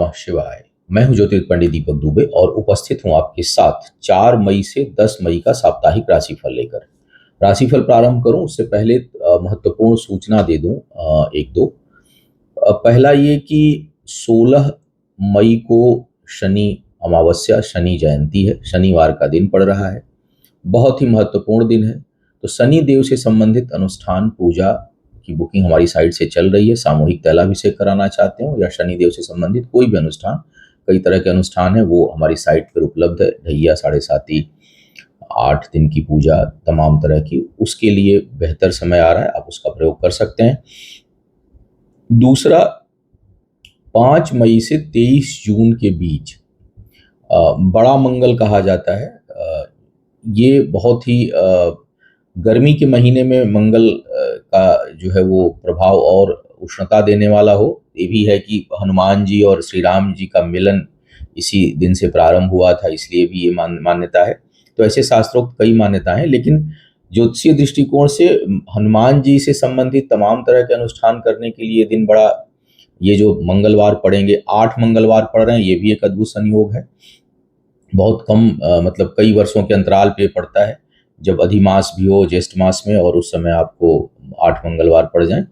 नमः शिवाय। मैं हूं ज्योतिर्विद पंडित दीपक दुबे और उपस्थित हूं आपके साथ 4 मई से 10 मई का साप्ताहिक राशिफल लेकर। राशिफल प्रारंभ करूं उससे पहले महत्वपूर्ण सूचना दे दूं एक दो। पहला ये कि 16 मई को शनि अमावस्या, शनि जयंती है, शनिवार का दिन पड़ रहा है। बहुत ही महत्वपूर्ण दिन है। तो शनि देव से संबंधित अनुष्ठान पूजा की बुकिंग हमारी साइट से चल रही है। सामूहिक तैलाभिषेक कराना चाहते हो या शनिदेव से संबंधित कोई भी अनुष्ठान, कई तरह के अनुष्ठान है, वो हमारी साइट पर उपलब्ध है। ढैया, साढ़े साती, 8 दिन की पूजा, तमाम तरह की, उसके लिए बेहतर समय आ रहा है, आप उसका प्रयोग कर सकते हैं। दूसरा, 5 मई से 23 जून के बीच बड़ा मंगल कहा जाता है। ये बहुत ही गर्मी के महीने में मंगल का जो है वो प्रभाव और उष्णता देने वाला हो। ये भी है कि हनुमान जी और श्री राम जी का मिलन इसी दिन से प्रारंभ हुआ था, इसलिए भी ये मान्यता है। तो ऐसे शास्त्रोक्त कई मान्यताएं हैं, लेकिन ज्योतिषीय दृष्टिकोण से हनुमान जी से संबंधित तमाम तरह के अनुष्ठान करने के लिए दिन बड़ा, ये जो मंगलवार पड़ेंगे, 8 मंगलवार पड़ रहे हैं, ये भी एक अद्भुत संयोग है। बहुत कम मतलब कई वर्षों के अंतराल पे पड़ता है, जब अधिमास भी हो ज्येष्ठ मास में और उस समय आपको 8 मंगलवार पड़ जाएं,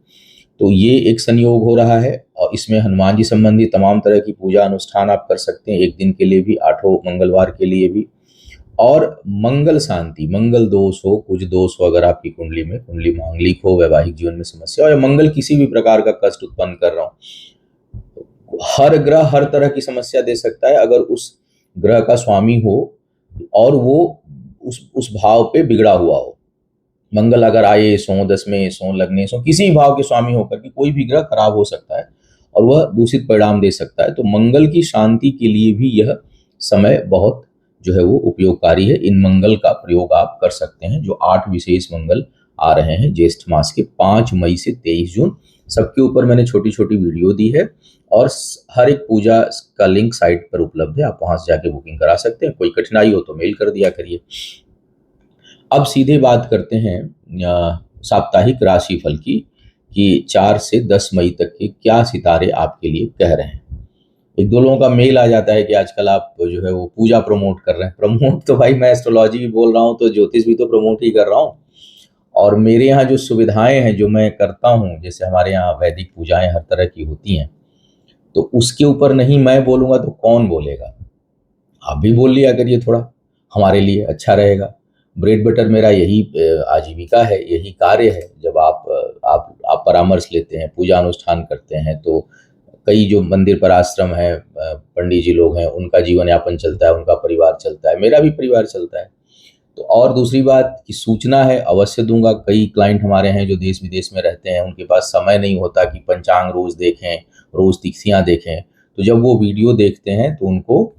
तो ये एक संयोग हो रहा है। और इसमें हनुमान जी संबंधी तमाम तरह की पूजा अनुष्ठान आप कर सकते हैं, एक दिन के लिए भी, 8 मंगलवार के लिए भी। और मंगल शांति, मंगल दोष हो, कुछ दोष हो अगर आपकी कुंडली में, कुंडली मांगलिक हो, वैवाहिक जीवन में समस्या हो, या मंगल किसी भी प्रकार का कष्ट उत्पन्न कर रहा हो, हर ग्रह हर तरह की समस्या दे सकता है अगर उस ग्रह का स्वामी हो और वो उस भाव पे बिगड़ा हुआ हो। मंगल अगर आए 100, 10 में 100 लगने 100, किसी भी भाव के स्वामी होकर के कोई भी ग्रह खराब हो सकता है और वह दूषित परिणाम दे सकता है। तो मंगल की शांति के लिए भी यह समय बहुत जो है वो उपयोगकारी है। इन मंगल का प्रयोग आप कर सकते हैं, जो 8 विशेष मंगल आ रहे हैं ज्येष्ठ मास के, 5 मई से 23 जून। सबके ऊपर मैंने छोटी छोटी वीडियो दी है और हर एक पूजा का लिंक साइट पर उपलब्ध है, आप वहां से जाके बुकिंग करा सकते हैं। कोई कठिनाई हो तो मेल कर दिया करिए। अब सीधे बात करते हैं साप्ताहिक राशिफल की, कि 4 से 10 मई तक के क्या सितारे आपके लिए कह रहे हैं। एक दो लोगों का मेल आ जाता है कि आजकल आप जो है वो पूजा प्रमोट कर रहे हैं। प्रमोट तो भाई मैं एस्ट्रोलॉजी भी बोल रहा हूँ, तो ज्योतिष भी तो प्रमोट ही कर रहा हूँ। और मेरे यहाँ जो सुविधाएं हैं जो मैं करता हूँ, जैसे हमारे यहाँ वैदिक पूजाएं हर तरह की होती हैं, तो उसके ऊपर नहीं मैं बोलूँगा तो कौन बोलेगा। आप भी बोल लिया करिए, थोड़ा हमारे लिए अच्छा रहेगा। ब्रेड बटर मेरा यही आजीविका है, यही कार्य है। जब आप परामर्श लेते हैं, पूजा अनुष्ठान करते हैं, तो कई जो मंदिर पर आश्रम है, पंडित जी लोग हैं, उनका जीवन यापन चलता है, उनका परिवार चलता है, मेरा भी परिवार चलता है। तो और दूसरी बात की सूचना है, अवश्य दूंगा। कई क्लाइंट हमारे हैं जो देश विदेश में रहते हैं, उनके पास समय नहीं होता कि पंचांग रोज देखें, रोज तिथियां देखें। तो जब वो वीडियो देखते हैं तो उनको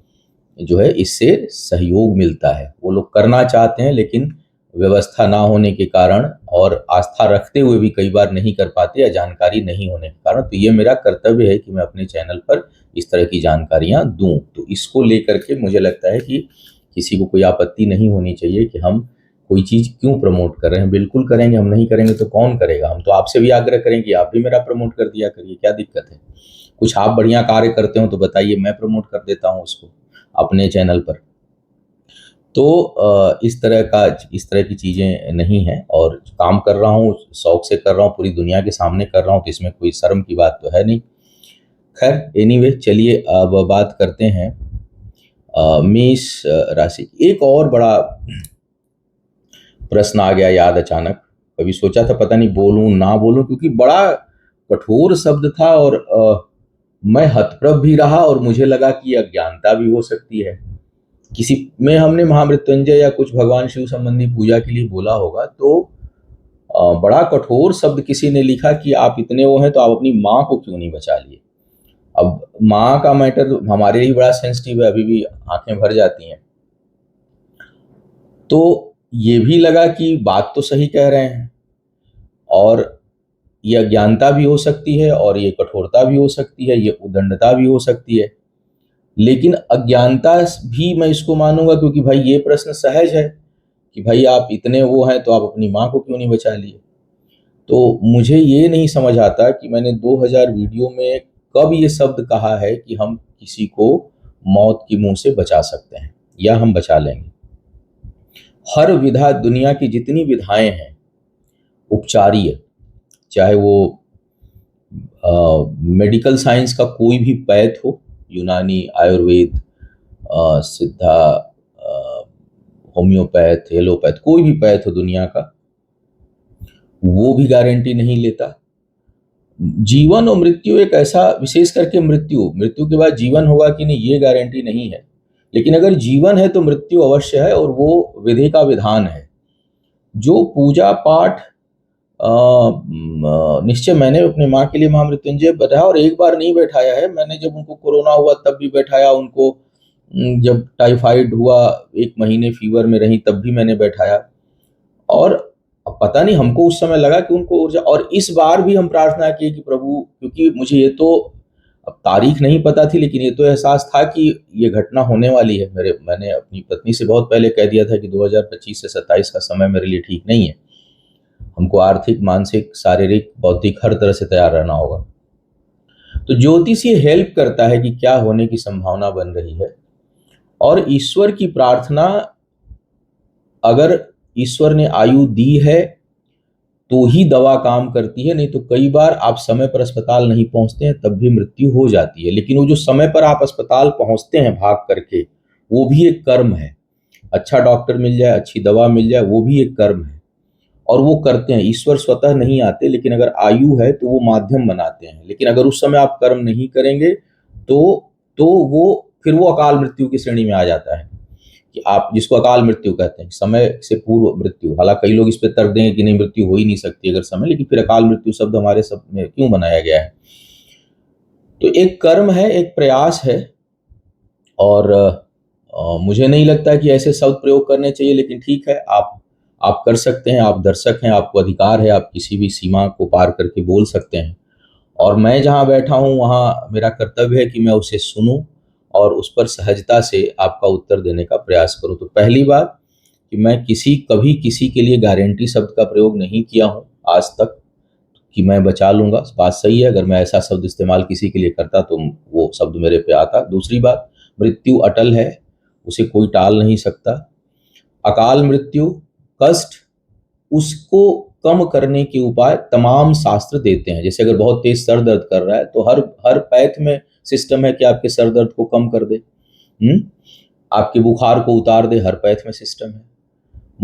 जो है इससे सहयोग मिलता है। वो लोग करना चाहते हैं लेकिन व्यवस्था ना होने के कारण और आस्था रखते हुए भी कई बार नहीं कर पाते, या जानकारी नहीं होने के कारण। तो ये मेरा कर्तव्य है कि मैं अपने चैनल पर इस तरह की जानकारियां दूं। तो इसको लेकर के मुझे लगता है कि किसी को कोई आपत्ति नहीं होनी चाहिए कि हम कोई चीज़ क्यों प्रमोट कर रहे हैं। बिल्कुल करेंगे, हम नहीं करेंगे तो कौन करेगा। हम तो आपसे भी आग्रह करें कि आप भी मेरा प्रमोट कर दिया करिए, क्या दिक्कत है। कुछ आप बढ़िया कार्य करते हो तो बताइए, मैं प्रमोट कर देता हूँ उसको अपने चैनल पर। तो इस तरह की चीज़ें नहीं हैं, और काम कर रहा हूँ, शौक से कर रहा हूँ, पूरी दुनिया के सामने कर रहा हूँ, तो इसमें कोई शर्म की बात तो है नहीं। खैर एनीवे, चलिए अब बात करते हैं मेष राशि। एक और बड़ा प्रश्न आ गया याद अचानक। कभी सोचा था पता नहीं बोलूं ना बोलूं, क्योंकि बड़ा कठोर शब्द था और मैं हतप्रभ भी रहा, और मुझे लगा कि अज्ञानता भी हो सकती है। किसी में हमने महामृत्युंजय या कुछ भगवान शिव संबंधी पूजा के लिए बोला होगा, तो बड़ा कठोर शब्द किसी ने लिखा कि आप इतने वो हैं तो आप अपनी माँ को क्यों नहीं बचा लिए। अब माँ का मैटर हमारे लिए बड़ा सेंसिटिव है, अभी भी आंखें भर जाती हैं। तो ये भी लगा कि बात तो सही कह रहे हैं, और ये अज्ञानता भी हो सकती है, और ये कठोरता भी हो सकती है, ये उद्दंडता भी हो सकती है। लेकिन अज्ञानता भी मैं इसको मानूंगा, क्योंकि भाई ये प्रश्न सहज है कि भाई आप इतने वो हैं तो आप अपनी माँ को क्यों नहीं बचा लिए। तो मुझे ये नहीं समझ आता कि मैंने 2000 वीडियो में कब ये शब्द कहा है कि हम किसी को मौत की मुंह से बचा सकते हैं या हम बचा लेंगे। हर विधा, दुनिया की जितनी विधाएं हैं उपचारीय, चाहे वो मेडिकल साइंस का कोई भी पैथ हो, यूनानी, आयुर्वेद, सिद्धा, होम्योपैथ, एलोपैथ, कोई भी पैथ हो दुनिया का, वो भी गारंटी नहीं लेता। जीवन और मृत्यु एक ऐसा, विशेष करके मृत्यु, मृत्यु के बाद जीवन होगा कि नहीं ये गारंटी नहीं है, लेकिन अगर जीवन है तो मृत्यु अवश्य है, और वो विधि का विधान है। जो पूजा पाठ निश्चय मैंने अपने माँ के लिए महामृत्युंजय बैठाया, और एक बार नहीं बैठाया है मैंने, जब उनको कोरोना हुआ तब भी बैठाया उनको, जब टाइफाइड हुआ 1 महीने फीवर में रही तब भी मैंने बैठाया। और अब पता नहीं, हमको उस समय लगा कि उनको ऊर्जा, और इस बार भी हम प्रार्थना की कि प्रभु, क्योंकि मुझे ये तो अब तारीख नहीं पता थी, लेकिन ये तो एहसास था कि ये घटना होने वाली है। मैंने अपनी पत्नी से बहुत पहले कह दिया था कि 2025 से 27 का समय मेरे लिए ठीक नहीं है, हमको आर्थिक, मानसिक, शारीरिक, बौद्धिक हर तरह से तैयार रहना होगा। तो ज्योतिष ये हेल्प करता है कि क्या होने की संभावना बन रही है, और ईश्वर की प्रार्थना, अगर ईश्वर ने आयु दी है तो ही दवा काम करती है, नहीं तो कई बार आप समय पर अस्पताल नहीं पहुंचते हैं तब भी मृत्यु हो जाती है। लेकिन वो जो समय पर आप अस्पताल पहुंचते हैं भाग करके, वो भी एक कर्म है। अच्छा डॉक्टर मिल जाए, अच्छी दवा मिल जाए, वो भी एक कर्म है, और वो करते हैं। ईश्वर स्वतः नहीं आते, लेकिन अगर आयु है तो वो माध्यम बनाते हैं। लेकिन अगर उस समय आप कर्म नहीं करेंगे तो वो फिर वो अकाल मृत्यु की श्रेणी में आ जाता है, कि आप जिसको अकाल मृत्यु कहते हैं, समय से पूर्व मृत्यु। हालांकि कई लोग इस पे तर्क देंगे कि नहीं, मृत्यु हो ही नहीं सकती अगर समय, लेकिन फिर अकाल मृत्यु शब्द हमारे सब में क्यों बनाया गया है? तो एक कर्म है, एक प्रयास है, और मुझे नहीं लगता कि ऐसे शब्द प्रयोग करने चाहिए, लेकिन ठीक है, आप कर सकते हैं, आप दर्शक हैं, आपको अधिकार है, आप किसी भी सीमा को पार करके बोल सकते हैं। और मैं जहाँ बैठा हूँ वहाँ मेरा कर्तव्य है कि मैं उसे सुनूं और उस पर सहजता से आपका उत्तर देने का प्रयास करूं। तो पहली बात कि मैं कभी किसी के लिए गारंटी शब्द का प्रयोग नहीं किया हूं आज तक कि मैं बचा लूंगा, बात सही है। अगर मैं ऐसा शब्द इस्तेमाल किसी के लिए करता तो वो शब्द मेरे पे आता। दूसरी बात, मृत्यु अटल है, उसे कोई टाल नहीं सकता। अकाल मृत्यु, कष्ट, उसको कम करने के उपाय तमाम शास्त्र देते हैं। जैसे अगर बहुत तेज सर दर्द कर रहा है तो हर पैथ में सिस्टम है कि आपके सर दर्द को कम कर दे, आपके बुखार को उतार दे, हर पैथ में सिस्टम है।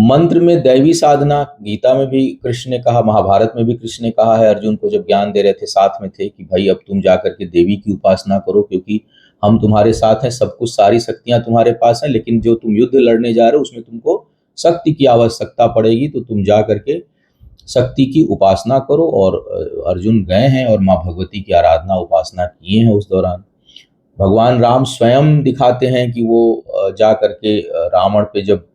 मंत्र में दैवी साधना, गीता में भी कृष्ण ने कहा, महाभारत में भी कृष्ण ने कहा है, अर्जुन को जब ज्ञान दे रहे थे साथ में थे, कि भाई अब तुम जा करके देवी की उपासना करो, क्योंकि हम तुम्हारे साथ हैं, सब कुछ, सारी शक्तियां तुम्हारे पास हैं, लेकिन जो तुम युद्ध लड़ने जा रहे हो उसमें तुमको शक्ति की आवश्यकता पड़ेगी, तो तुम जा करके शक्ति की उपासना करो। और अर्जुन गए हैं और माँ भगवती की आराधना, उपासना किए हैं। उस दौरान भगवान राम स्वयं दिखाते हैं कि वो जा करके रावण पे, जब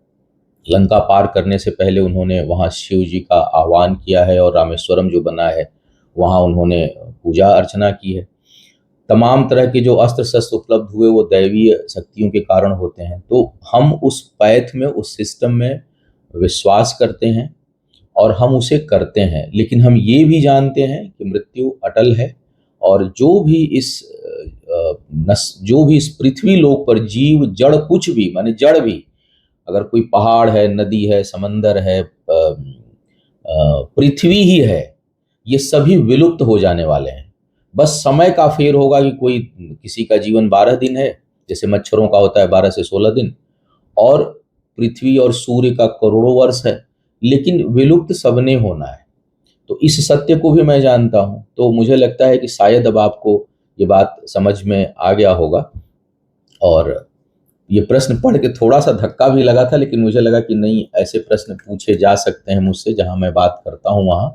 लंका पार करने से पहले उन्होंने वहाँ शिव जी का आह्वान किया है, और रामेश्वरम जो बना है वहाँ उन्होंने पूजा अर्चना की है। तमाम तरह के जो अस्त्र शस्त्र उपलब्ध हुए वो दैवीय शक्तियों के कारण होते हैं। तो हम उस पैथ में, उस सिस्टम में विश्वास करते हैं और हम उसे करते हैं। लेकिन हम ये भी जानते हैं कि मृत्यु अटल है, और जो भी इस पृथ्वी लोक पर जीव, जड़, कुछ भी, माने जड़ भी, अगर कोई पहाड़ है, नदी है, समंदर है, पृथ्वी ही है, ये सभी विलुप्त हो जाने वाले हैं। बस समय का फेर होगा कि कोई, किसी का जीवन 12 दिन है, जैसे मच्छरों का होता है 12 से 16 दिन, और पृथ्वी और सूर्य का करोड़ों वर्ष है, लेकिन विलुप्त सबने होना है। तो इस सत्य को भी मैं जानता हूं। तो मुझे लगता है कि शायद अब आपको ये बात समझ में आ गया होगा। और ये प्रश्न पढ़ के थोड़ा सा धक्का भी लगा था, लेकिन मुझे लगा कि नहीं, ऐसे प्रश्न पूछे जा सकते हैं मुझसे जहां मैं बात करता हूं वहां,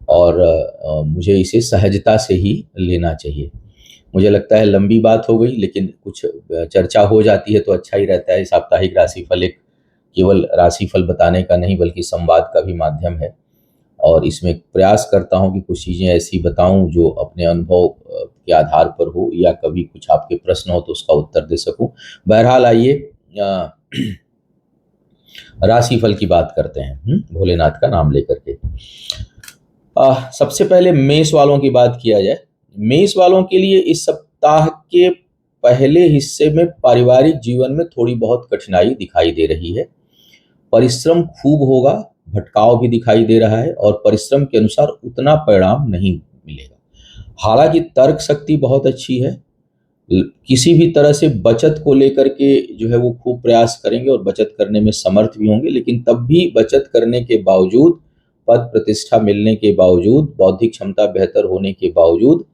और मुझे इसे सहजता से ही लेना चाहिए। मुझे लगता है लंबी बात हो गई, लेकिन कुछ चर्चा हो जाती है तो अच्छा ही रहता है। साप्ताहिक राशिफल एक केवल राशिफल बताने का नहीं, बल्कि संवाद का भी माध्यम है, और इसमें प्रयास करता हूं कि कुछ चीज़ें ऐसी बताऊं जो अपने अनुभव के आधार पर हो, या कभी कुछ आपके प्रश्न हो तो उसका उत्तर दे सकूं। बहरहाल आइए राशिफल की बात करते हैं, भोलेनाथ का नाम लेकर के। सबसे पहले मेष वालों की बात किया जाए। मेष वालों के लिए इस सप्ताह के पहले हिस्से में पारिवारिक जीवन में थोड़ी बहुत कठिनाई दिखाई दे रही है। परिश्रम खूब होगा, भटकाव भी दिखाई दे रहा है और परिश्रम के अनुसार उतना परिणाम नहीं मिलेगा। हालांकि तर्क शक्ति बहुत अच्छी है। किसी भी तरह से बचत को लेकर के जो है वो खूब प्रयास करेंगे और बचत करने में समर्थ भी होंगे, लेकिन तब भी बचत करने के बावजूद, पद प्रतिष्ठा मिलने के बावजूद, बौद्धिक क्षमता बेहतर होने के बावजूद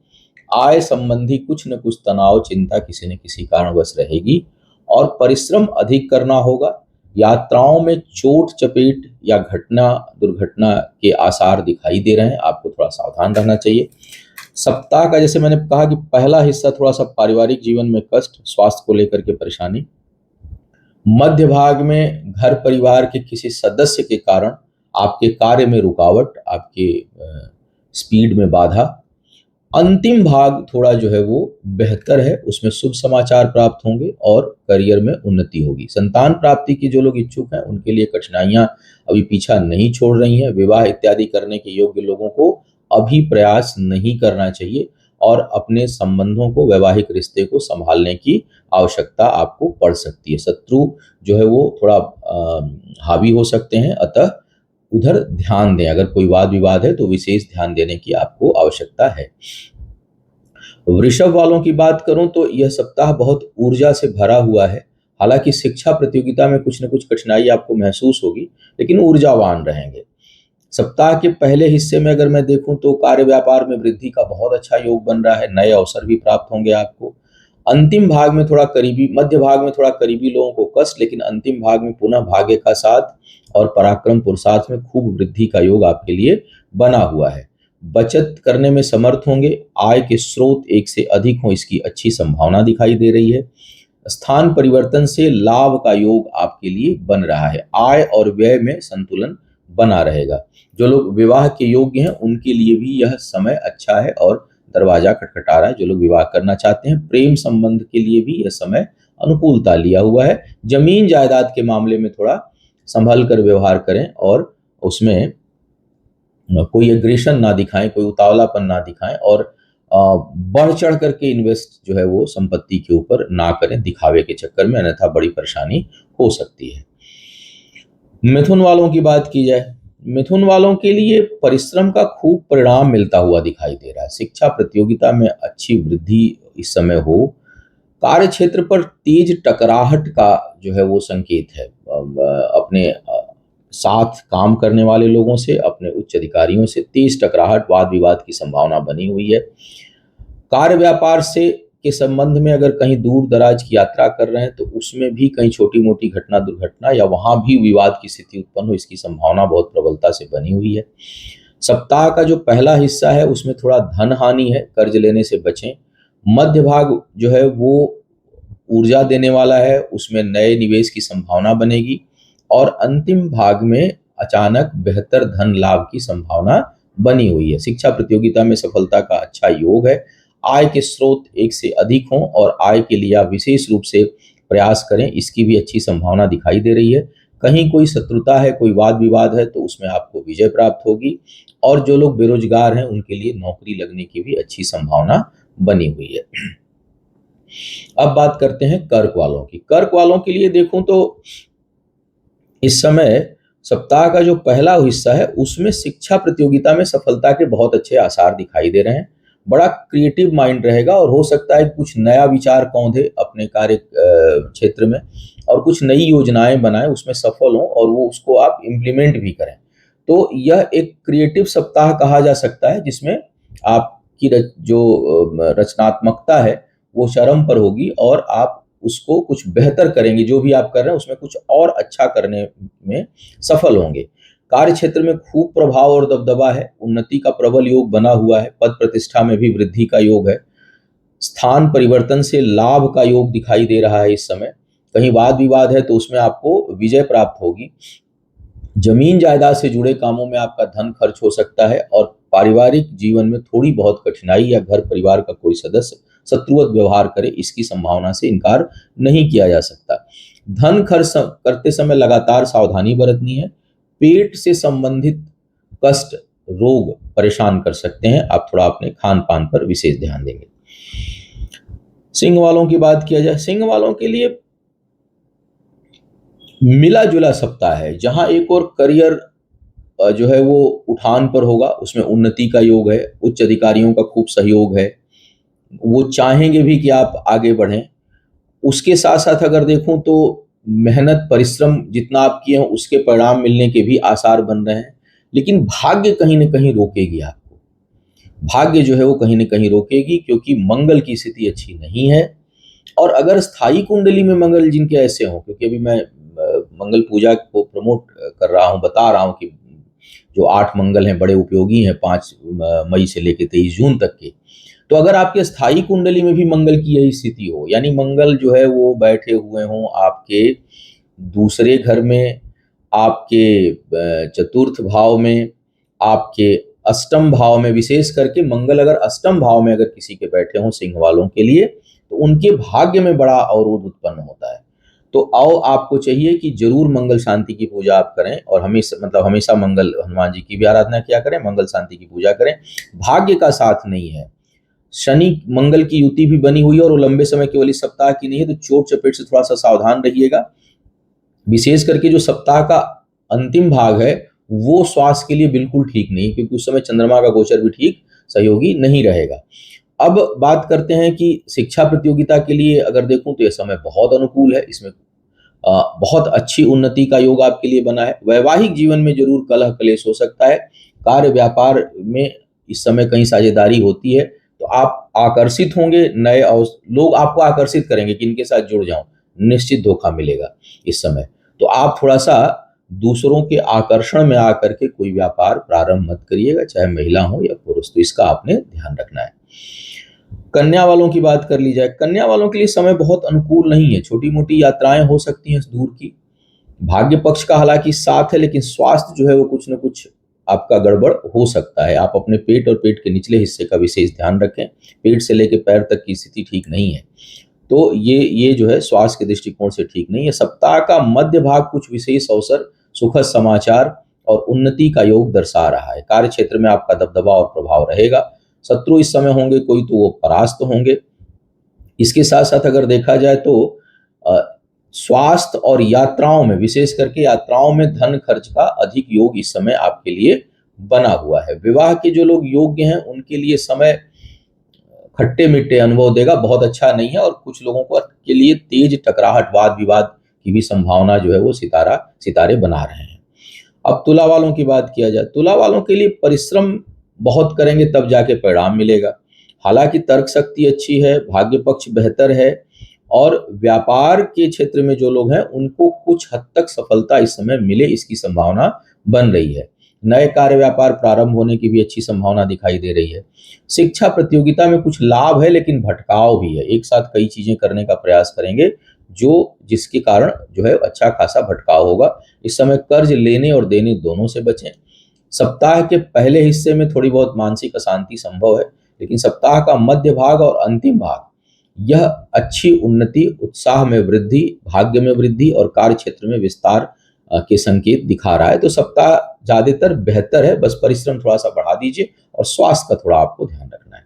आय संबंधी कुछ न कुछ तनाव, चिंता किसी न किसी कारणवश रहेगी और परिश्रम अधिक करना होगा। यात्राओं में चोट चपेट या दुर्घटना के आसार दिखाई दे रहे हैं, आपको थोड़ा सावधान रहना चाहिए। सप्ताह का जैसे मैंने कहा कि पहला हिस्सा थोड़ा सा पारिवारिक जीवन में कष्ट, स्वास्थ्य को लेकर के परेशानी, मध्य भाग में घर परिवार के किसी सदस्य के कारण आपके कार्य में रुकावट, आपके स्पीड में बाधा। अंतिम भाग थोड़ा जो है वो बेहतर है, उसमें शुभ समाचार प्राप्त होंगे और करियर में उन्नति होगी। संतान प्राप्ति की जो लोग इच्छुक हैं उनके लिए कठिनाइयां अभी पीछा नहीं छोड़ रही हैं। विवाह इत्यादि करने के योग्य लोगों को अभी प्रयास नहीं करना चाहिए और अपने संबंधों को, वैवाहिक रिश्ते को संभालने की आवश्यकता आपको पड़ सकती है। शत्रु जो है वो थोड़ा हावी हो सकते हैं, अतः उधर ध्यान दें। अगर कोई वाद विवाद है तो विशेष ध्यान देने की आपको आवश्यकता है। वृषभ वालों की बात करूं तो यह सप्ताह बहुत ऊर्जा से भरा हुआ है। हालांकि शिक्षा प्रतियोगिता में कुछ न कुछ कठिनाई आपको महसूस होगी, लेकिन ऊर्जावान रहेंगे। सप्ताह के पहले हिस्से में अगर मैं देखूं तो कार्य व्यापार में वृद्धि का बहुत अच्छा योग बन रहा है, नए अवसर भी प्राप्त होंगे आपको। अंतिम भाग में थोड़ा करीबी, मध्य भाग में थोड़ा करीबी लोगों को कष्ट, लेकिन अंतिम भाग में पुनः भाग्य का साथ और पराक्रम पुरुषार्थ में खूब वृद्धि का योग आपके लिए बना हुआ है। बचत करने में समर्थ होंगे, आय के स्रोत एक से अधिक हो इसकी अच्छी संभावना दिखाई दे रही है। स्थान परिवर्तन से लाभ का योग आपके लिए बन रहा है। आय और व्यय में संतुलन बना रहेगा। जो लोग विवाह के योग्य हैं उनके लिए भी यह समय अच्छा है और दरवाजा खटखटा रहा है। जो लोग विवाह करना चाहते हैं, प्रेम संबंध के लिए भी यह समय अनुकूलता लिया हुआ है। जमीन जायदाद के मामले में थोड़ा संभल कर व्यवहार करें और उसमें कोई एग्रेशन ना दिखाएं, कोई उतावलापन ना दिखाएं और बढ़ चढ़ करके इन्वेस्ट जो है वो संपत्ति के ऊपर ना करें दिखावे के चक्कर में, अन्यथा बड़ी परेशानी हो सकती है। मिथुन वालों की बात की जाए, मिथुन वालों के लिए परिश्रम का खूब परिणाम मिलता हुआ दिखाई दे रहा है। शिक्षा प्रतियोगिता में अच्छी वृद्धि इस समय हो। कार्य क्षेत्र पर तेज टकराहट का जो है वो संकेत है। अपने साथ काम करने वाले लोगों से, अपने उच्च अधिकारियों से तेज टकराहट, वाद विवाद की संभावना बनी हुई है। कार्य व्यापार से के संबंध में अगर कहीं दूर दराज की यात्रा कर रहे हैं तो उसमें भी कहीं छोटी मोटी घटना दुर्घटना या वहां भी विवाद की स्थिति उत्पन्न हो, इसकी संभावना बहुत प्रबलता से बनी हुई है। सप्ताह का जो पहला हिस्सा है उसमें थोड़ा धन हानि है, कर्ज लेने से बचें। मध्य भाग जो है वो ऊर्जा देने वाला है, उसमें नए निवेश की संभावना बनेगी और अंतिम भाग में अचानक बेहतर धन लाभ की संभावना बनी हुई है। शिक्षा प्रतियोगिता में सफलता का अच्छा योग है। आय के स्रोत एक से अधिक हों और आय के लिए आप विशेष रूप से प्रयास करें, इसकी भी अच्छी संभावना दिखाई दे रही है। कहीं कोई शत्रुता है, कोई वाद विवाद है तो उसमें आपको विजय प्राप्त होगी और जो लोग बेरोजगार हैं उनके लिए नौकरी लगने की भी अच्छी संभावना बनी हुई है। अब बात करते हैं कर्क वालों की। कर्क वालों के लिए देखूं तो इस समय सप्ताह का जो पहला हिस्सा है उसमें शिक्षा प्रतियोगिता में सफलता के बहुत अच्छे आसार दिखाई दे रहे हैं। बड़ा क्रिएटिव माइंड रहेगा और हो सकता है कुछ नया विचार कौंधे अपने कार्य क्षेत्र में और कुछ नई योजनाएं बनाएं, उसमें सफल हों और वो उसको आप इम्प्लीमेंट भी करें। तो यह एक क्रिएटिव सप्ताह कहा जा सकता है जिसमें आपकी जो रचनात्मकता है वो चरम पर होगी और आप उसको कुछ बेहतर करेंगे। जो भी आप कर रहे हैं उसमें कुछ और अच्छा करने में सफल होंगे। कार्य क्षेत्र में खूब प्रभाव और दबदबा है। उन्नति का प्रबल योग बना हुआ है। पद प्रतिष्ठा में भी वृद्धि का योग है। स्थान परिवर्तन से लाभ का योग दिखाई दे रहा है इस समय। कहीं वाद विवाद है तो उसमें आपको विजय प्राप्त होगी। जमीन जायदाद से जुड़े कामों में आपका धन खर्च हो सकता है और पारिवारिक जीवन में थोड़ी बहुत कठिनाई या घर परिवार का कोई सदस्य शत्रुवत व्यवहार करे, इसकी संभावना से इनकार नहीं किया जा सकता। धन खर्च करते समय लगातार सावधानी बरतनी है। पेट से संबंधित कष्ट, रोग परेशान कर सकते हैं, आप थोड़ा अपने खान पान पर विशेष ध्यान देंगे। सिंह वालों की बात किया जाए, सिंह वालों के लिए मिला जुला सप्ताह है, जहां एक और करियर जो है वो उठान पर होगा, उसमें उन्नति का योग है, उच्च अधिकारियों का खूब सहयोग है, वो चाहेंगे भी कि आप आगे बढ़ें। उसके साथ साथ अगर देखूं तो मेहनत परिश्रम जितना आप किए हैं उसके परिणाम मिलने के भी आसार बन रहे हैं, लेकिन भाग्य कहीं ना कहीं रोकेगी आपको। भाग्य जो है वो कहीं ना कहीं रोकेगी, क्योंकि मंगल की स्थिति अच्छी नहीं है। और अगर स्थायी कुंडली में मंगल जिनके ऐसे हों, क्योंकि अभी मैं मंगल पूजा को प्रमोट कर रहा हूँ, बता रहा हूँ कि जो 8 मंगल हैं बड़े उपयोगी हैं, 5 मई से लेकर 23 जून तक के। तो अगर आपके स्थायी कुंडली में भी मंगल की यही स्थिति हो, यानी मंगल जो है वो बैठे हुए हों आपके दूसरे घर में, आपके चतुर्थ भाव में, आपके अष्टम भाव में, विशेष करके मंगल अगर अष्टम भाव में अगर किसी के बैठे हों सिंह वालों के लिए, तो उनके भाग्य में बड़ा अवरोध उत्पन्न होता है। तो आओ, आपको चाहिए कि जरूर मंगल शांति की पूजा आप करें, और हमेशा मंगल हनुमान जी की भी आराधना किया करें, मंगल शांति की पूजा करें। भाग्य का साथ नहीं है, शनि मंगल की युति भी बनी हुई है और वो लंबे समय केवल इस सप्ताह की नहीं है, तो चोट चपेट से थोड़ा सा सावधान रहिएगा। विशेष करके जो सप्ताह का अंतिम भाग है वो स्वास्थ्य के लिए बिल्कुल ठीक नहीं, क्योंकि उस समय चंद्रमा का गोचर भी ठीक सहयोगी नहीं रहेगा। अब बात करते हैं कि शिक्षा प्रतियोगिता के लिए अगर देखूं तो यह समय बहुत अनुकूल है, इसमें बहुत अच्छी उन्नति का योग आपके लिए बना है। वैवाहिक जीवन में जरूर कलह क्लेश हो सकता है, कार्य व्यापार में इस समय कहीं साझेदारी होती है, तो आप आकर्षित होंगे, नए लोग आपको आकर्षित करेंगे कि इनके साथ जुड़ जाऊं, निश्चित धोखा मिलेगा इस समय। तो आप थोड़ा सा दूसरों के आकर्षण में आकर के कोई व्यापार प्रारंभ मत करिएगा, चाहे महिला हो या पुरुष, तो इसका आपने ध्यान रखना है। कन्या वालों की बात कर ली जाए, कन्या वालों के लिए समय बहुत अनुकूल नहीं है, छोटी मोटी यात्राएं हो सकती हैं दूर की। भाग्य पक्ष का हालांकि साथ है, लेकिन स्वास्थ्य जो है वो कुछ न कुछ आपका गड़बड़ हो सकता है। आप अपने पेट और पेट के निचले हिस्से का विशेष ध्यान रखें, पेट से लेकर पैर तक की स्थिति ठीक नहीं है, तो ये जो है स्वास्थ्य के दृष्टिकोण से ठीक नहीं है। सप्ताह का मध्य भाग कुछ विशेष अवसर, सुखद समाचार और उन्नति का योग दर्शा रहा है। कार्य क्षेत्र में आपका दबदबा और प्रभाव रहेगा। शत्रु इस समय होंगे कोई, तो वो परास्त होंगे। इसके साथ साथ अगर देखा जाए तो अ, स्वास्थ्य और यात्राओं में, विशेष करके यात्राओं में धन खर्च का अधिक योग इस समय आपके लिए बना हुआ है। विवाह के जो लोग योग्य हैं उनके लिए समय खट्टे मीठे अनुभव देगा, बहुत अच्छा नहीं है, और कुछ लोगों को के लिए तेज टकराहट, वाद विवाद की भी संभावना जो है वो सितारे बना रहे हैं। अब तुला वालों की बात किया जाए, तुला वालों के लिए परिश्रम बहुत करेंगे तब जाके परिणाम मिलेगा। हालांकि तर्क शक्ति अच्छी है, भाग्य पक्ष बेहतर है, और व्यापार के क्षेत्र में जो लोग हैं उनको कुछ हद तक सफलता इस समय मिले, इसकी संभावना बन रही है। नए कार्य व्यापार प्रारंभ होने की भी अच्छी संभावना दिखाई दे रही है। शिक्षा प्रतियोगिता में कुछ लाभ है, लेकिन भटकाव भी है, एक साथ कई चीजें करने का प्रयास करेंगे जिसके कारण जो है अच्छा खासा भटकाव होगा। इस समय कर्ज लेने और देने दोनों से बचें। सप्ताह के पहले हिस्से में थोड़ी बहुत मानसिक अशांति संभव है, लेकिन सप्ताह का मध्य भाग और अंतिम भाग यह अच्छी उन्नति, उत्साह में वृद्धि, भाग्य में वृद्धि और कार्य क्षेत्र में विस्तार के संकेत दिखा रहा है। तो सप्ताह ज्यादातर बेहतर है, बस परिश्रम थोड़ा सा बढ़ा दीजिए और स्वास्थ्य का थोड़ा आपको ध्यान रखना है।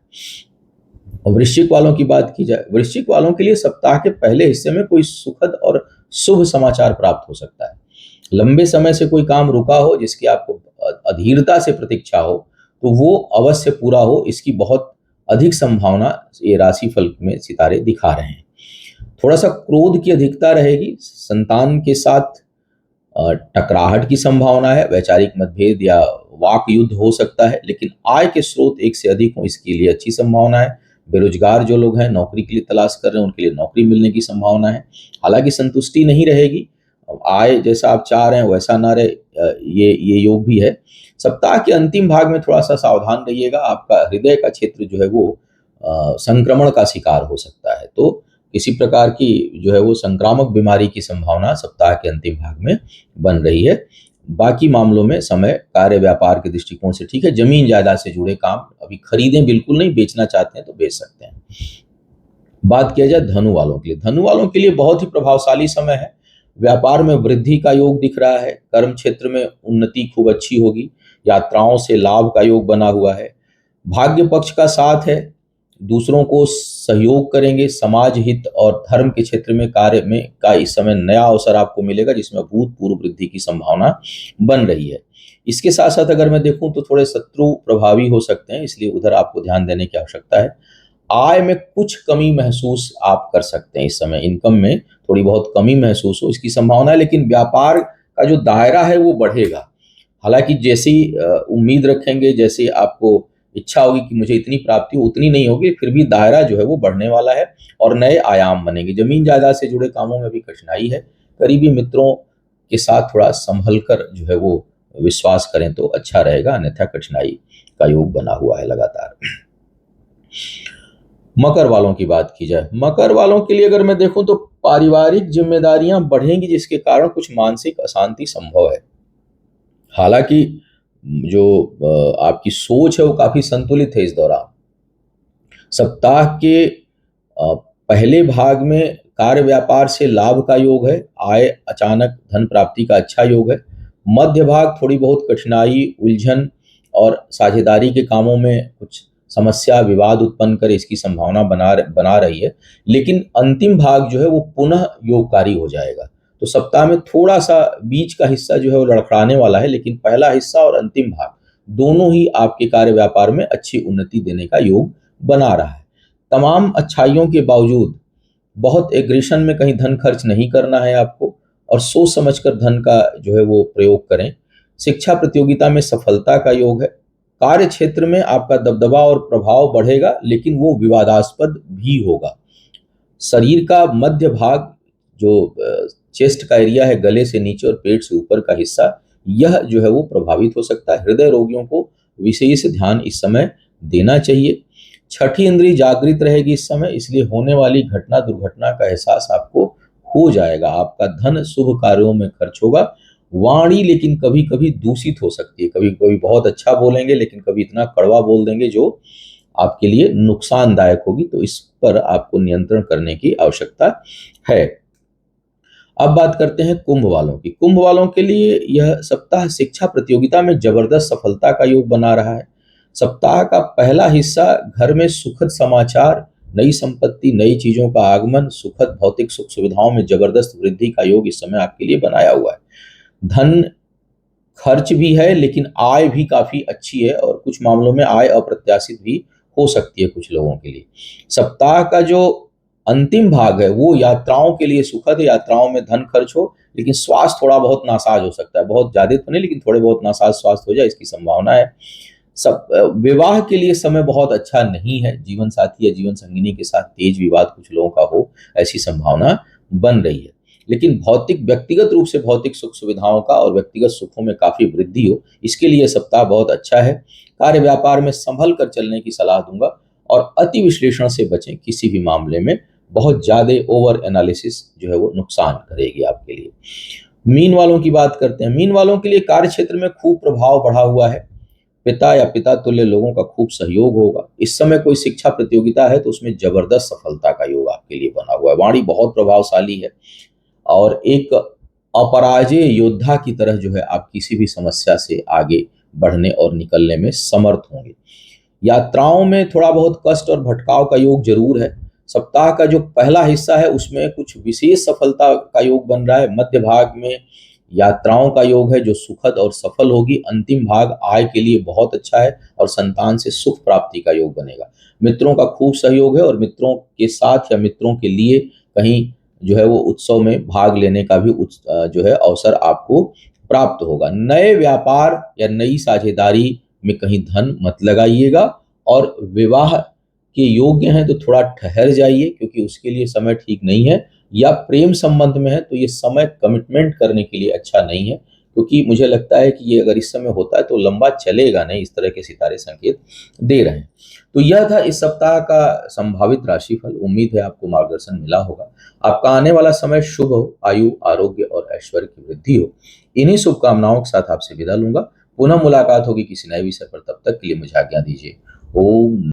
और वृश्चिक वालों की बात की जाए, वृश्चिक वालों के लिए सप्ताह के पहले हिस्से में कोई सुखद और शुभ समाचार प्राप्त हो सकता है। लंबे समय से कोई काम रुका हो, जिसकी आपको अधीरता से प्रतीक्षा हो, तो वो अवश्य पूरा हो, इसकी बहुत अधिक संभावना ये राशिफल में सितारे दिखा रहे हैं। थोड़ा सा क्रोध की अधिकता रहेगी, संतान के साथ टकराहट की संभावना है, वैचारिक मतभेद या वाक युद्ध हो सकता है, लेकिन आय के स्रोत एक से अधिक हो, इसके लिए अच्छी संभावना है। बेरोजगार जो लोग हैं, नौकरी के लिए तलाश कर रहे हैं, उनके लिए नौकरी मिलने की संभावना है। हालांकि संतुष्टि नहीं रहेगी, आय जैसा आप चाह रहे हैं वैसा ना रहे, ये योग भी है। सप्ताह के अंतिम भाग में थोड़ा सा सावधान रहिएगा, आपका हृदय का क्षेत्र जो है वो संक्रमण का शिकार हो सकता है, तो किसी प्रकार की जो है वो संक्रामक बीमारी की संभावना सप्ताह के अंतिम भाग में बन रही है। बाकी मामलों में समय कार्य व्यापार के दृष्टिकोण से ठीक है। जमीन जायदाद से जुड़े काम अभी खरीदें बिल्कुल नहीं, बेचना चाहते हैं तो बेच सकते हैं। बात किया जाए धनु वालों के लिए, धनु वालों के लिए बहुत ही प्रभावशाली समय है। व्यापार में वृद्धि का योग दिख रहा है, कर्म क्षेत्र में उन्नति खूब अच्छी होगी, यात्राओं से लाभ का योग बना हुआ है, भाग्य पक्ष का साथ है, दूसरों को सहयोग करेंगे, समाज हित और धर्म के क्षेत्र में कार्य में का इस समय नया अवसर आपको मिलेगा, जिसमें अभूतपूर्व वृद्धि की संभावना बन रही है। इसके साथ-साथ अगर मैं देखूँ तो थोड़े शत्रु प्रभावी हो सकते हैं, इसलिए उधर आपको ध्यान देने की आवश्यकता है। आय में कुछ कमी महसूस आप कर सकते हैं इस समय, इनकम में थोड़ी बहुत कमी महसूस हो इसकी संभावना है, लेकिन व्यापार का जो दायरा है वो बढ़ेगा। हालाँकि जैसी उम्मीद रखेंगे, जैसे आपको इच्छा होगी कि मुझे इतनी प्राप्ति हो, उतनी नहीं होगी, फिर भी दायरा जो है वो बढ़ने वाला है और नए आयाम बनेंगे। ज़मीन-जायदाद से जुड़े कामों में भी कठिनाई है। करीबी मित्रों के साथ थोड़ा सँभल कर जो है वो विश्वास करें तो अच्छा रहेगा, अन्यथा कठिनाई का योग बना हुआ है लगातार। मकर वालों की बात की जाए, मकर वालों के लिए अगर मैं देखूँ तो पारिवारिक ज़िम्मेदारियाँ बढ़ेंगी, जिसके कारण कुछ मानसिक अशांति संभव है। हालाँकि जो आपकी सोच है वो काफ़ी संतुलित है इस दौरान। सप्ताह के पहले भाग में कार्य व्यापार से लाभ का योग है, आय अचानक धन प्राप्ति का अच्छा योग है। मध्य भाग थोड़ी बहुत कठिनाई, उलझन और साझेदारी के कामों में कुछ समस्या, विवाद उत्पन्न करे इसकी संभावना बना रही है। लेकिन अंतिम भाग जो है वो पुनः योगकारी हो जाएगा। तो सप्ताह में थोड़ा-सा बीच का हिस्सा जो है वो लड़खड़ाने वाला है, लेकिन पहला हिस्सा और अंतिम भाग दोनों ही आपके कार्य व्यापार में अच्छी उन्नति देने का योग बना रहा है। तमाम अच्छाइयों के बावजूद बहुत एग्रेशन में कहीं धन खर्च नहीं करना है आपको और सोच समझकर धन का जो है वो प्रयोग करें। शिक्षा प्रतियोगिता में सफलता का योग है। कार्य क्षेत्र में आपका दबदबा और प्रभाव बढ़ेगा, लेकिन वो विवादास्पद भी होगा। शरीर का मध्य भाग जो चेस्ट का एरिया है, गले से नीचे और पेट से ऊपर का हिस्सा, यह जो है वो प्रभावित हो सकता है। हृदय रोगियों को विशेष ध्यान इस समय देना चाहिए। छठी इंद्री जागृत रहेगी इस समय, इसलिए होने वाली घटना दुर्घटना का एहसास आपको हो जाएगा। आपका धन शुभ कार्यों में खर्च होगा। वाणी लेकिन कभी कभी दूषित हो सकती है, कभी कभी बहुत अच्छा बोलेंगे लेकिन कभी इतना कड़वा बोल देंगे जो आपके लिए नुकसानदायक होगी, तो इस पर आपको नियंत्रण करने की आवश्यकता है। अब बात करते हैं कुंभ वालों की। कुंभ वालों के लिए यह सप्ताह शिक्षा प्रतियोगिता में जबरदस्त सफलता का योग बना रहा है। सप्ताह का पहला हिस्सा घर में सुखद समाचार, नई संपत्ति, नई चीजों का आगमन, सुखद भौतिक सुख सुविधाओं में जबरदस्त वृद्धि का योग इस समय आपके लिए बनाया हुआ है। धन खर्च भी है, लेकिन आय भी काफी अच्छी है और कुछ मामलों में आय अप्रत्याशित भी हो सकती है कुछ लोगों के लिए। सप्ताह का जो अंतिम भाग है वो यात्राओं के लिए सुखद है, यात्राओं में धन खर्च हो, लेकिन स्वास्थ्य थोड़ा बहुत नासाज हो सकता है। बहुत ज्यादा तो नहीं, लेकिन थोड़े बहुत नासाज स्वास्थ्य हो जाए इसकी संभावना है। सब विवाह के लिए समय बहुत अच्छा नहीं है। जीवन साथी या जीवन संगिनी के साथ तेज विवाद कुछ लोगों का हो, ऐसी संभावना बन रही है। लेकिन भौतिक व्यक्तिगत रूप से भौतिक सुख सुविधाओं का और व्यक्तिगत सुखों में काफी वृद्धि हो, इसके लिए सप्ताह बहुत अच्छा है। कार्य व्यापार में संभल कर चलने की सलाह दूंगा और अति विश्लेषण से बचें। किसी भी मामले में बहुत ज्यादा ओवर एनालिसिस जो है वो नुकसान करेगी आपके लिए। मीन वालों की बात करते हैं। मीन वालों के लिए कार्य क्षेत्र में खूब प्रभाव बढ़ा हुआ है। पिता या पिता तुल्य लोगों का खूब सहयोग होगा। इस समय कोई शिक्षा प्रतियोगिता है तो उसमें जबरदस्त सफलता का योग आपके लिए बना हुआ है। वाणी बहुत प्रभावशाली है और एक अपराजेय योद्धा की तरह जो है आप किसी भी समस्या से आगे बढ़ने और निकलने में समर्थ होंगे। यात्राओं में थोड़ा बहुत कष्ट और भटकाव का योग जरूर है। सप्ताह का जो पहला हिस्सा है उसमें कुछ विशेष सफलता का योग बन रहा है। मध्य भाग में यात्राओं का योग है जो सुखद और सफल होगी। अंतिम भाग आय के लिए बहुत अच्छा है और संतान से सुख प्राप्ति का योग बनेगा। मित्रों का खूब सहयोग है और मित्रों के साथ या मित्रों के लिए कहीं जो है वो उत्सव में भाग लेने का भी जो है अवसर आपको प्राप्त होगा। नए व्यापार या नई साझेदारी में कहीं धन मत लगाइएगा और विवाह के योग्य हैं तो थोड़ा ठहर जाइए, क्योंकि उसके लिए समय ठीक नहीं है। या प्रेम संबंध में है तो ये समय कमिटमेंट करने के लिए अच्छा नहीं है, क्योंकि मुझे लगता है कि ये अगर इस समय होता है तो लंबा चलेगा नहीं। इस तरह के सितारे संकेत दे रहे हैं। तो यह था इस सप्ताह का संभावित राशिफल। उम्मीद है आपको मार्गदर्शन मिला होगा। आपका आने वाला समय शुभ हो, आयु आरोग्य और ऐश्वर्य की वृद्धि हो। इन्हीं शुभकामनाओं के साथ आपसे विदा लूंगा। पुनः मुलाकात होगी किसी नए विषय पर। तब तक के लिए मुझे आज्ञा दीजिए। ओम